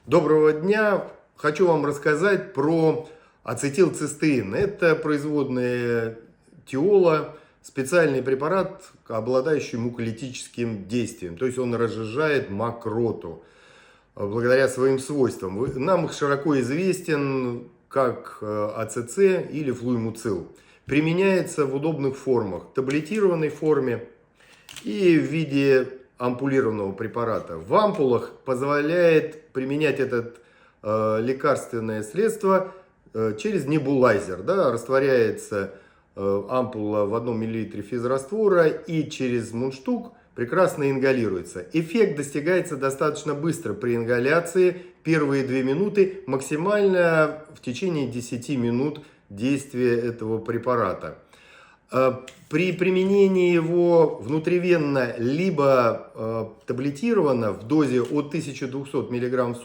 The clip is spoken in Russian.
Доброго дня! Хочу вам рассказать про ацетилцистеин. Это производная тиола, специальный препарат, обладающий муколитическим действием. То есть он разжижает мокроту благодаря своим свойствам. Нам широко известен как АЦЦ или флуэмуцил. Применяется в удобных формах, таблетированной форме и в виде ампулированного препарата. В ампулах позволяет применять это лекарственное средство через небулайзер. Да, растворяется ампула в 1 мл физраствора и через мундштук прекрасно ингалируется. Эффект достигается достаточно быстро при ингаляции. Первые 2 минуты, максимально в течение 10 минут действия этого препарата. При применении его внутривенно либо таблетированно в дозе от 1200 мг